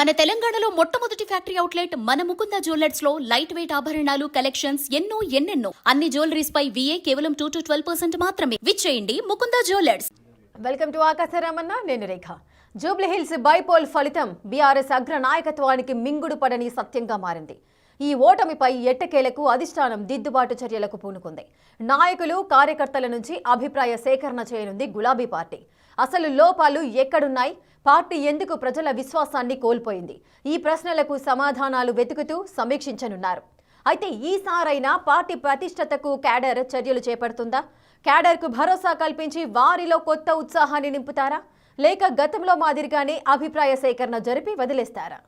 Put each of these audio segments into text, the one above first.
మన తెలంగాణలో మొట్టమొదటి ఫ్యాక్టరీ అవుట్లెట్ మన ముకుంద జ్యువెలర్స్ లో లైట్ వెయిట్ ఆభరణాలు కలెక్షన్స్ ఎన్నెన్నో అన్ని జ్యువెలరీస్ పై VA కేవలం 2 to 12% మాత్రమే. విచ్చేయండి ముకుంద జ్యువెలర్స్. వెల్కమ్ టు ఆకాశరామన్న, నేను రేఖ. జూబ్లీహిల్స్ బైపోల్ ఫలితం బీఆర్ఎస్ అగ్ర నాయకత్వానికి మింగుడు పడని సత్యంగా మారింది. ఈ ఓటమిపై ఎట్టకేలకు అధిష్టానం దిద్దుబాటు చర్యలకు పూనుకుంది. నాయకులు కార్యకర్తల నుంచి అభిప్రాయ సేకరణ చేయనుంది గులాబీ పార్టీ. అసలు లోపాలు ఎక్కడున్నాయి, పార్టీ ఎందుకు ప్రజల విశ్వాసాన్ని కోల్పోయింది, ఈ ప్రశ్నలకు సమాధానాలు వెతుకుతూ సమీక్షించనున్నారు. అయితే ఈసారైనా పార్టీ ప్రతిష్టతకు క్యాడర్ చర్యలు చేపడుతుందా? క్యాడర్కు భరోసా కల్పించి వారిలో కొత్త ఉత్సాహాన్ని నింపుతారా, లేక గతంలో మాదిరిగానే అభిప్రాయ సేకరణ జరిపి వదిలేస్తారా?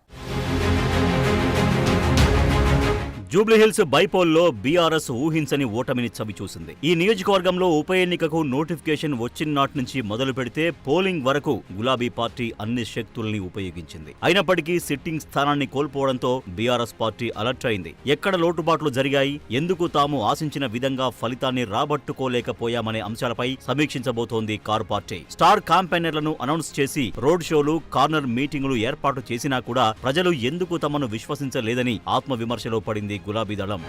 జూబ్లీహిల్స్ బైపోల్లో బీఆర్ఎస్ ఊహించని ఓటమిని చవిచూసింది. ఈ నియోజకవర్గంలో ఉప ఎన్నికకు నోటిఫికేషన్ వచ్చిన నాటి నుంచి మొదలు పెడితే పోలింగ్ వరకు గులాబీ పార్టీ అన్ని శక్తుల్ని ఉపయోగించింది. అయినప్పటికీ సిట్టింగ్ స్థానాన్ని కోల్పోవడంతో బీఆర్ఎస్ పార్టీ అలర్ట్ అయింది. ఎక్కడ లోటుపాట్లు జరిగాయి, ఎందుకు తాము ఆశించిన విధంగా ఫలితాన్ని రాబట్టుకోలేకపోయామనే అంశాలపై సమీక్షించబోతోంది కారు పార్టీ. స్టార్ క్యాంపెయినర్లను అనౌన్స్ చేసి రోడ్ షోలు, కార్నర్ మీటింగులు ఏర్పాటు చేసినా కూడా ప్రజలు ఎందుకు తమను విశ్వసించలేదని ఆత్మవిమర్శలో పడింది గులాబీ దళం.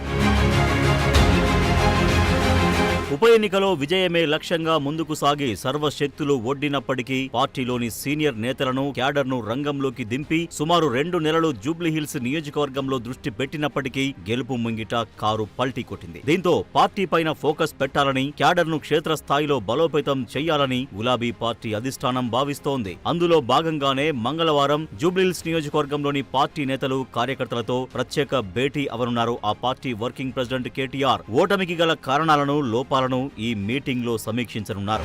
ఉప ఎన్నికలో విజయమే లక్ష్యంగా ముందుకు సాగి సర్వశక్తులు ఒడ్డినప్పటికీ పార్టీలోని సీనియర్ నేతలను, క్యాడర్ను రంగంలోకి దింపి సుమారు 2 నెలలు జూబ్లీహిల్స్ నియోజకవర్గంలో దృష్టి పెట్టినప్పటికీ గెలుపు ముంగిట కారు పల్టీ కొట్టింది. దీంతో పార్టీ పైన ఫోకస్ పెట్టాలని, క్యాడర్ను క్షేత్రస్థాయిలో బలోపేతం చేయాలని గులాబీ పార్టీ అధిష్టానం భావిస్తోంది. అందులో భాగంగానే మంగళవారం జూబ్లీహిల్స్ నియోజకవర్గంలోని పార్టీ నేతలు, కార్యకర్తలతో ప్రత్యేక భేటీ అవనున్నారు ఆ పార్టీ వర్కింగ్ ప్రెసిడెంట్ కేటీఆర్. ఓటమికి గల కారణాలను, లోపాలను ఈ మీటింగ్ లో సమీక్షించనున్నారు.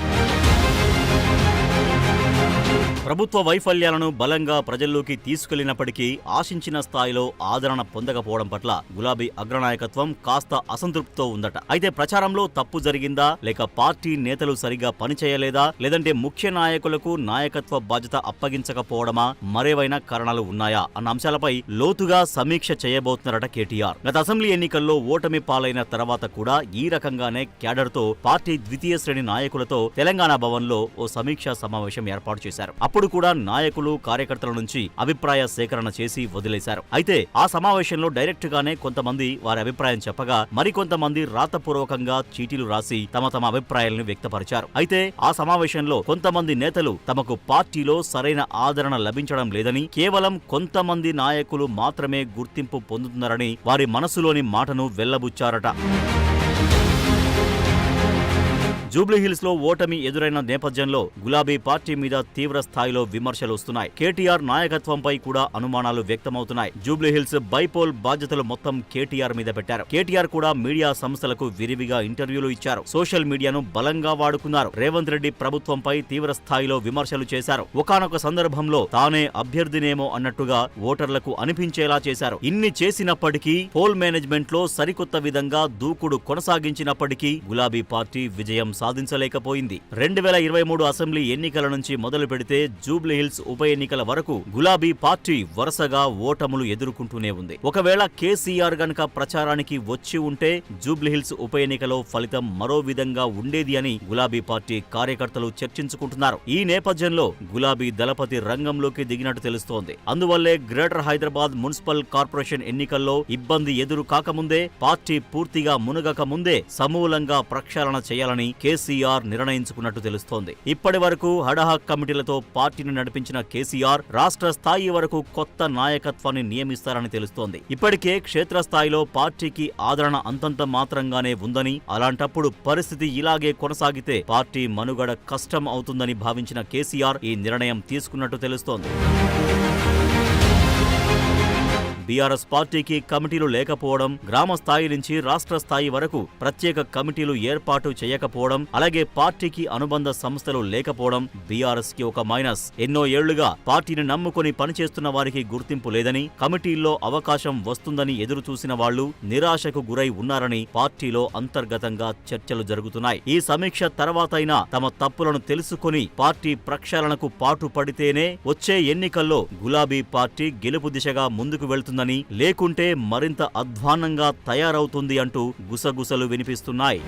ప్రభుత్వ వైఫల్యాలను బలంగా ప్రజల్లోకి తీసుకెళ్లినప్పటికీ ఆశించిన స్థాయిలో ఆదరణ పొందకపోవడం పట్ల గులాబీ అగ్రనాయకత్వం కాస్త అసంతృప్తితో ఉందట. అయితే ప్రచారంలో తప్పు జరిగిందా, లేక పార్టీ నేతలు సరిగా పనిచేయలేదా, లేదంటే ముఖ్య నాయకులకు నాయకత్వ బాధ్యత అప్పగించకపోవడమా, మరేవైనా కారణాలు ఉన్నాయా అన్న అంశాలపై లోతుగా సమీక్ష చేయబోతున్నారట కేటీఆర్. గత అసెంబ్లీ ఎన్నికల్లో ఓటమి పాలైన తర్వాత కూడా ఈ రకంగానే క్యాడర్తో, పార్టీ ద్వితీయ శ్రేణి నాయకులతో తెలంగాణ భవన్లో ఓ సమీక్షా సమావేశం ఏర్పాటు చేశారు. అప్పుడు కూడా నాయకులు, కార్యకర్తల నుంచి అభిప్రాయ సేకరణ చేసి వదిలేశారు. అయితే ఆ సమావేశంలో డైరెక్ట్ గానే కొంతమంది వారి అభిప్రాయం చెప్పగా, మరికొంతమంది రాతపూర్వకంగా చీటీలు రాసి తమ అభిప్రాయాలను వ్యక్తపరిచారు. అయితే ఆ సమావేశంలో కొంతమంది నేతలు తమకు పార్టీలో సరైన ఆదరణ లభించడం లేదని, కేవలం కొంతమంది నాయకులు మాత్రమే గుర్తింపు పొందుతున్నారని వారి మనసులోని మాటను వెల్లబుచ్చారట. జూబ్లీహిల్స్ లో ఓటమి ఎదురైన నేపథ్యంలో గులాబీ పార్టీ మీద తీవ్ర స్థాయిలో విమర్శలు వస్తున్నాయి. కేటీఆర్ నాయకత్వంపై కూడా అనుమానాలు వ్యక్తమవుతున్నాయి. జూబ్లీహిల్స్ బైపోల్ బాధ్యతలు మొత్తం కేటీఆర్ మీద పెట్టారు. కేటీఆర్ కూడా మీడియా సంస్థలకు విరివిగా ఇంటర్వ్యూలు ఇచ్చారు. సోషల్ మీడియాను బలంగా వాడుకున్నారు. రేవంత్ రెడ్డి ప్రభుత్వంపై తీవ్ర స్థాయిలో విమర్శలు చేశారు. ఒకానొక సందర్భంలో తానే అభ్యర్థినేమో అన్నట్టుగా ఓటర్లకు అనిపించేలా చేశారు. ఇన్ని చేసినప్పటికీ పోల్ మేనేజ్మెంట్ లో సరికొత్త విధంగా దూకుడు కొనసాగించినప్పటికీ గులాబీ పార్టీ విజయం సాధించలేకపోయింది. 2023 అసెంబ్లీ ఎన్నికల నుంచి మొదలు పెడితే జూబ్లీహిల్స్ ఉప ఎన్నికల వరకు గులాబీ పార్టీ వరుసగా ఓటములు ఎదుర్కొంటూనే ఉంది. ఒకవేళ కేసీఆర్ గనక ప్రచారానికి వచ్చి ఉంటే జూబ్లీహిల్స్ ఉప ఎన్నికలో ఫలితం మరో విధంగా ఉండేది అని గులాబీ పార్టీ కార్యకర్తలు చర్చించుకుంటున్నారు. ఈ నేపథ్యంలో గులాబీ దళపతి రంగంలోకి దిగినట్టు తెలుస్తోంది. అందువల్లే గ్రేటర్ హైదరాబాద్ మున్సిపల్ కార్పొరేషన్ ఎన్నికల్లో ఇబ్బంది ఎదురు కాకముందే, పార్టీ పూర్తిగా మునగక ముందే సమూలంగా ప్రక్షాళన చేయాలని కేసీఆర్ నిర్ణయించుకున్నట్టు తెలుస్తోంది. ఇప్పటి వరకు హడహాక్ కమిటీలతో పార్టీని నడిపించిన కేసీఆర్ రాష్ట్ర స్థాయి వరకు కొత్త నాయకత్వాన్ని నియమిస్తారని తెలుస్తోంది. ఇప్పటికే క్షేత్రస్థాయిలో పార్టీకి ఆదరణ అంతంత మాత్రంగానే ఉందని, అలాంటప్పుడు పరిస్థితి ఇలాగే కొనసాగితే పార్టీ మనుగడ కష్టం అవుతుందని భావించిన కేసీఆర్ ఈ నిర్ణయం తీసుకున్నట్టు తెలుస్తోంది. బీఆర్ఎస్ పార్టీకి కమిటీలు లేకపోవడం, గ్రామ స్థాయి నుంచి రాష్ట్ర స్థాయి వరకు ప్రత్యేక కమిటీలు ఏర్పాటు చేయకపోవడం, అలాగే పార్టీకి అనుబంధ సంస్థలు లేకపోవడం బీఆర్ఎస్ కి ఒక మైనస్. ఎన్నో ఏళ్లుగా పార్టీని నమ్ముకుని పనిచేస్తున్న వారికి గుర్తింపు లేదని, కమిటీల్లో అవకాశం వస్తుందని ఎదురు చూసిన వాళ్లు నిరాశకు గురై ఉన్నారని పార్టీలో అంతర్గతంగా చర్చలు జరుగుతున్నాయి. ఈ సమీక్ష తర్వాతైనా తమ తప్పులను తెలుసుకుని పార్టీ ప్రక్షాళనకు పాటు పడితేనే వచ్చే ఎన్నికల్లో గులాబీ పార్టీ గెలుపు దిశగా ముందుకు వెళ్తుంది, లేకుంటే మరింత అధ్వాన్నంగా తయారవుతుంది అంటూ గుసగుసలు వినిపిస్తున్నాయి.